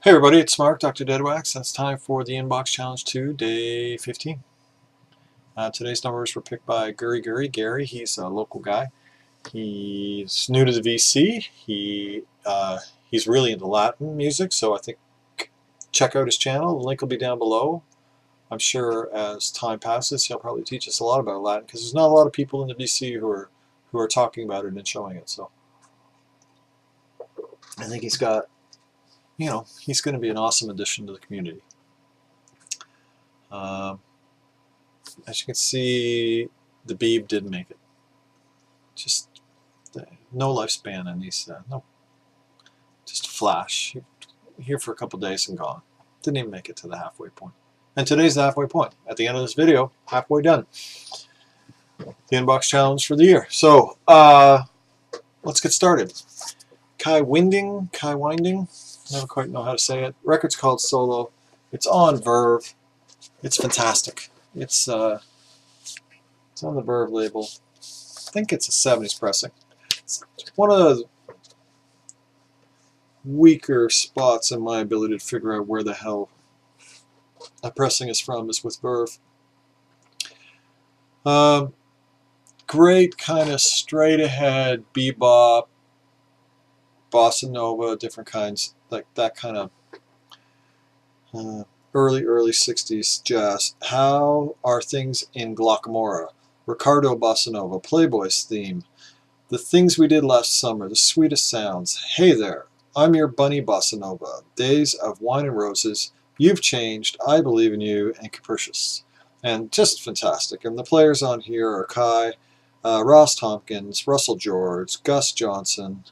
Hey everybody, it's Mark, Dr. Deadwax, and it's time for the Inbox Challenge 2, Day 15. Today's numbers were picked by Gary. He's a local guy. He's new to the VC. He's really into Latin music, so I think check out his channel. The link will be down below. I'm sure as time passes, he'll probably teach us a lot about Latin, because there's not a lot of people in the VC who are talking about it and showing it. So I think he's got, he's going to be an awesome addition to the community. As you can see, the Beeb didn't make it. Just no lifespan in these. No, just a flash. Here for a couple days and gone. Didn't even make it to the halfway point. And today's the halfway point. At the end of this video, halfway done. The Inbox Challenge for the year. So let's get started. Kai Winding. Never quite know how to say it. Record's called Solo. It's on Verve. It's fantastic. It's on the Verve label. I think it's a 70s pressing. It's one of the weaker spots in my ability to figure out where the hell a pressing is from is with Verve. Great kind of straight ahead bebop, bossa nova, different kinds, like that kind of early 60s jazz. How are things in Glockamora? Ricardo bossa nova, Playboy's theme, the things we did last summer, the sweetest sounds. Hey there, I'm your bunny bossa nova. Days of wine and roses. You've changed. I believe in you. And capricious, and just fantastic. And the players on here are Kai, Ross Tompkins, Russell George, Gus Johnson.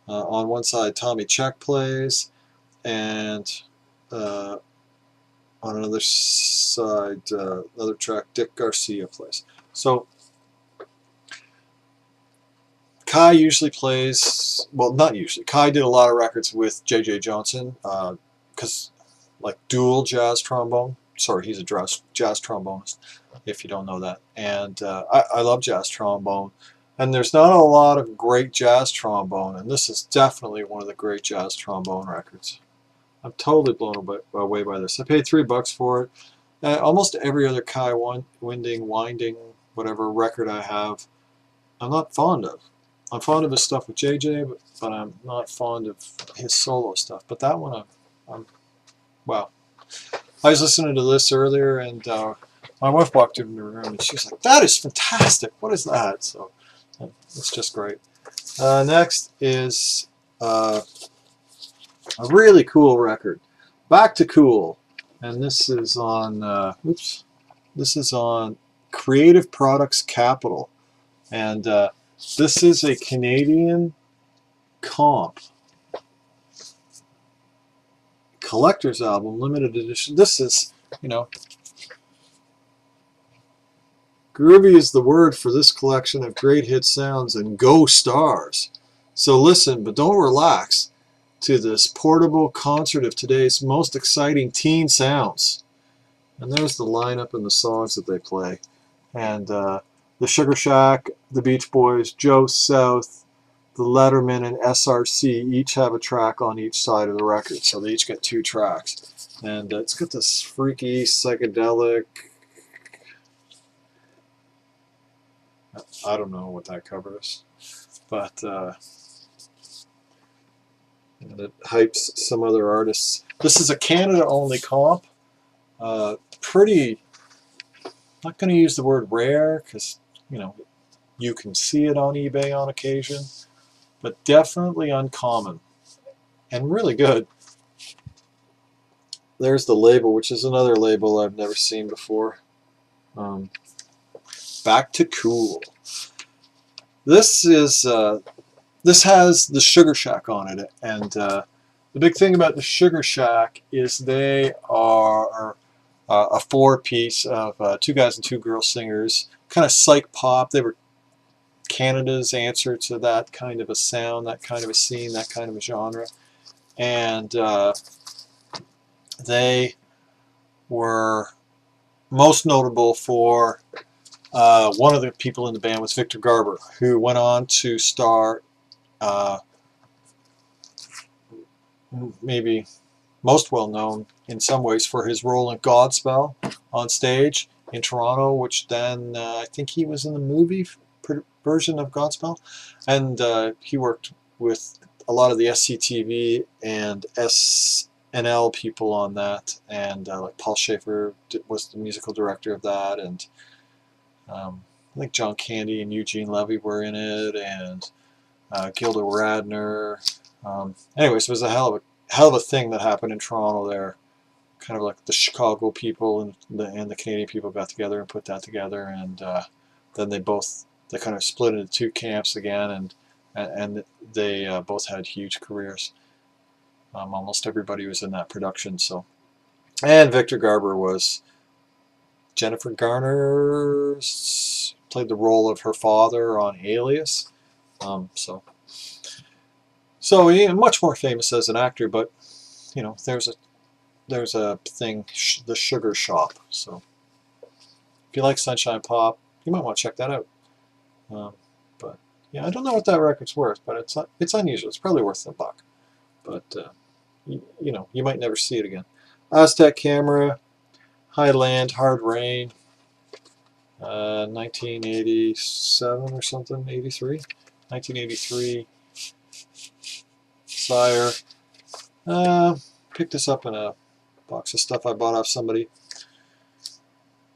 On one side, Tommy Check plays, and on another side, another track, Dick Garcia plays. So Kai usually plays, well, not usually. Kai did a lot of records with J.J. Johnson, because like dual jazz trombone. Sorry, he's a jazz trombonist, if you don't know that. And I love jazz trombone. And there's not a lot of great jazz trombone, and this is definitely one of the great jazz trombone records. I'm totally blown away by this. I paid $3 for it. Almost every other Kai Winding, whatever record I have, I'm not fond of. I'm fond of his stuff with JJ, but I'm not fond of his solo stuff. But that one, wow. I was listening to this earlier, and my wife walked into the room, and she was like, "That is fantastic! What is that?" So it's just great. Next is a really cool record, Back to Cool, and this is on this is on Creative Products Capital, and this is a Canadian comp collector's album, limited edition. This is, groovy is the word for this collection of great hit sounds, and go stars. So listen, but don't relax, to this portable concert of today's most exciting teen sounds. And there's the lineup and the songs that they play. And the Sugar Shack, the Beach Boys, Joe South, the Letterman, and SRC each have a track on each side of the record. So they each get 2 tracks. And it's got this freaky, psychedelic, I don't know what that cover is, but and it hypes some other artists. This is a Canada-only comp. Pretty, not going to use the word rare, because, you can see it on eBay on occasion, but definitely uncommon and really good. There's the label, which is another label I've never seen before. Back to Cool. This is this has the Sugar Shack on it, and the big thing about the Sugar Shack is they are a 4-piece of 2 guys and 2 girl singers, kind of psych pop. They were Canada's answer to that kind of a sound, that kind of a scene, that kind of a genre, and they were most notable for one of the people in the band was Victor Garber, who went on to star maybe most well known in some ways for his role in Godspell on stage in Toronto, which then I think he was in the movie version of Godspell, and he worked with a lot of the SCTV and SNL people on that, and like Paul Schaefer was the musical director of that, and I think John Candy and Eugene Levy were in it, and Gilda Radner. Anyways, it was a hell of a thing that happened in Toronto there. Kind of like the Chicago people and the Canadian people got together and put that together, and then they kind of split into two camps again, and they both had huge careers. Almost everybody was in that production. So, and Victor Garber was Jennifer Garner's played the role of her father on Alias. So yeah, much more famous as an actor, but you know, there's a thing, the Sugar Shop. So if you like Sunshine Pop, you might want to check that out. But yeah, I don't know what that record's worth, but it's unusual. It's probably worth $1. But you know, you might never see it again. Aztec Camera, Highland, Hard Rain, 1987 or something, 83, 1983. Sire. Picked this up in a box of stuff I bought off somebody.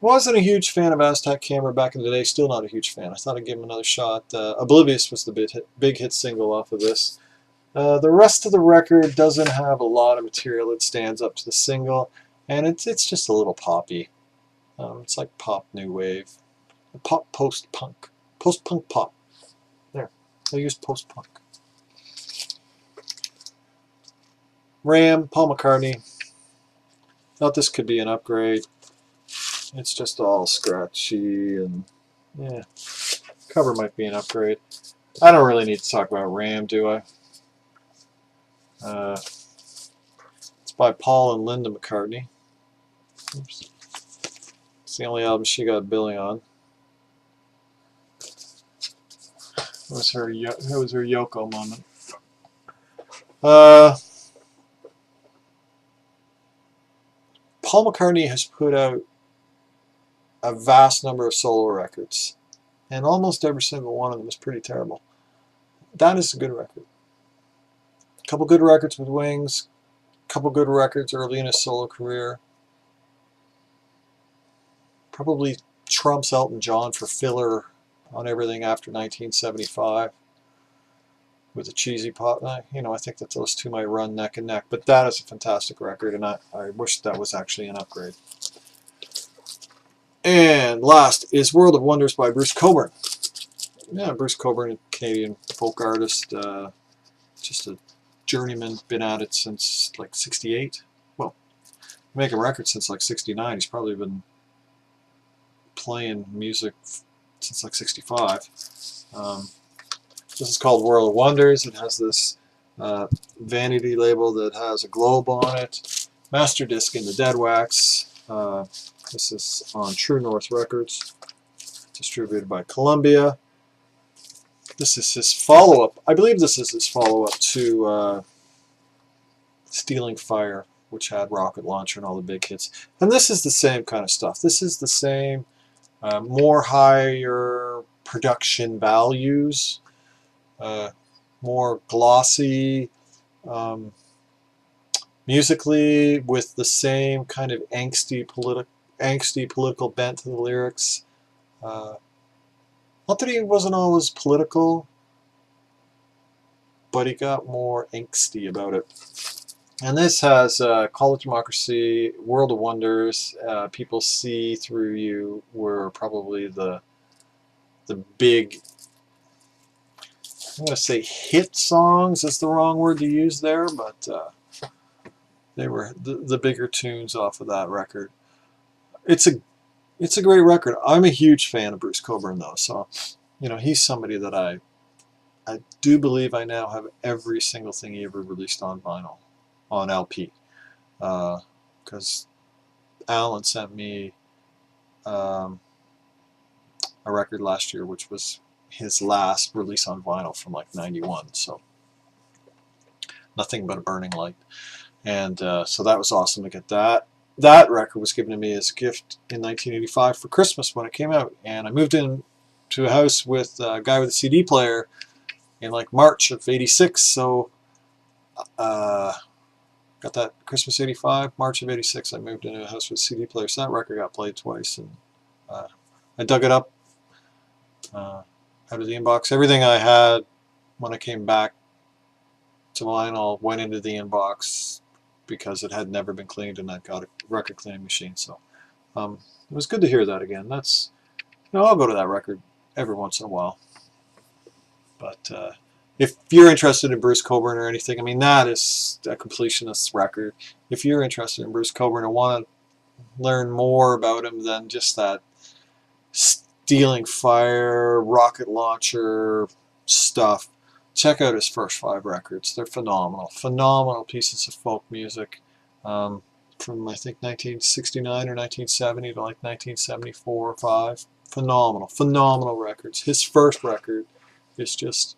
Wasn't a huge fan of Aztec Camera back in the day. Still not a huge fan. I thought I'd give him another shot. Oblivious was the big hit single off of this. The rest of the record doesn't have a lot of material that stands up to the single, and it's just a little poppy. It's like pop new wave, pop post-punk pop. There, I use post-punk. Ram, Paul McCartney. Thought this could be an upgrade. It's just all scratchy, and yeah, cover might be an upgrade. I don't really need to talk about Ram, do I? It's by Paul and Linda McCartney. Oops. It's the only album she got billing on. It was her Yoko moment. Paul McCartney has put out a vast number of solo records, and almost every single one of them is pretty terrible. That is a good record. A couple good records with Wings, a couple good records early in his solo career. Probably trumps Elton John for filler on everything after 1975 with a cheesy pop. You know, I think that those two might run neck and neck, but that is a fantastic record, and I wish that was actually an upgrade. And last is World of Wonders by Bruce Cockburn. Yeah, Bruce Cockburn, a Canadian folk artist, just a journeyman, been at it since like 68. Well, making records since like 69. He's probably been playing music since like 65. This is called World of Wonders. It has this vanity label that has a globe on it. Master disc in the Dead Wax. This is on True North Records, distributed by Columbia. This is his follow-up. I believe this is his follow-up to Stealing Fire, which had Rocket Launcher and all the big hits. And this is the same kind of stuff. This is the same, more higher production values, more glossy, musically, with the same kind of angsty political bent to the lyrics. Not that he wasn't always political, but he got more angsty about it. And this has Call of Democracy, World of Wonders, People See Through You were probably the big, I'm going to say hit songs is the wrong word to use there, but they were the bigger tunes off of that record. It's a great record. I'm a huge fan of Bruce Cockburn, though, so you know, he's somebody that I do believe I now have every single thing he ever released on vinyl, on LP, because Alan sent me a record last year, which was his last release on vinyl from like '91. So Nothing But a Burning Light. And so that was awesome to get that. That record was given to me as a gift in 1985 for Christmas when it came out. And I moved in to a house with a guy with a CD player in like March of '86. So got that Christmas '85, March of '86. I moved into a house with a CD player. So that record got played twice. And I dug it up out of the inbox. Everything I had when I came back to vinyl went into the inbox because it had never been cleaned, and I've got a record cleaning machine. So it was good to hear that again. That's, I'll go to that record every once in a while. But if you're interested in Bruce Cockburn or anything, I mean, that is a completionist record. If you're interested in Bruce Cockburn and want to learn more about him than just that stealing fire, rocket launcher stuff, check out his first 5 records. They're phenomenal. Phenomenal pieces of folk music from, I think, 1969 or 1970 to like 1974 or 5. Phenomenal. Phenomenal records. His first record is just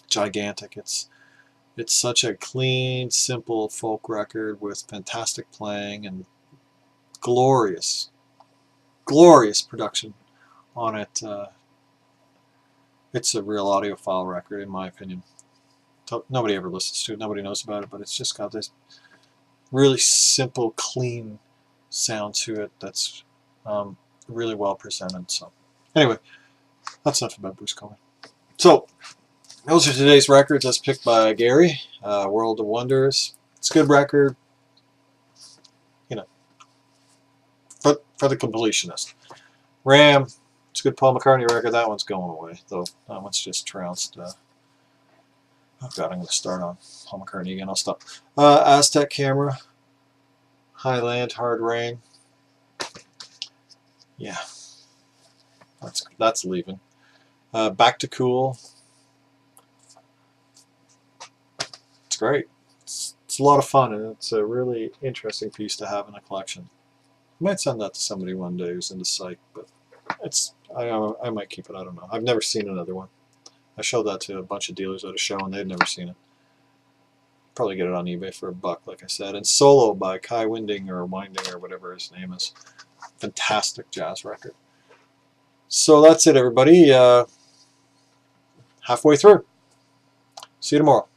gigantic. It's such a clean, simple folk record with fantastic playing and glorious, glorious production on it. It's a real audiophile record, in my opinion. Nobody ever listens to it. Nobody knows about it, but it's just got this really simple, clean sound to it that's really well presented. So, anyway, that's enough about Bruce Cockburn. So, those are today's records as picked by Gary. World of Wonders. It's a good record, for the completionist. Ram. It's a good Paul McCartney record. That one's going away, though. That one's just trounced. Oh God, I'm going to start on Paul McCartney again. I'll stop. Aztec Camera. Highland, Hard Rain. Yeah, that's leaving. Back to Cool. It's great. It's a lot of fun, and it's a really interesting piece to have in a collection. I might send that to somebody one day who's into psych, but I might keep it. I don't know. I've never seen another one. I showed that to a bunch of dealers at a show, and they'd never seen it. Probably get it on eBay for $1, like I said. And Solo by Kai Winding or whatever his name is. Fantastic jazz record. So that's it, everybody. Halfway through. See you tomorrow.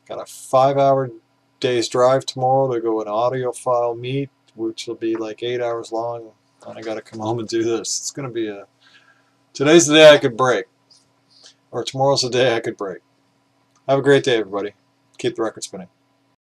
Got a 5-hour day's drive tomorrow to go an audiophile meet, which will be like 8 hours long. And I got to come home and do this. It's going to be today's the day I could break. Or tomorrow's the day I could break. Have a great day, everybody. Keep the record spinning.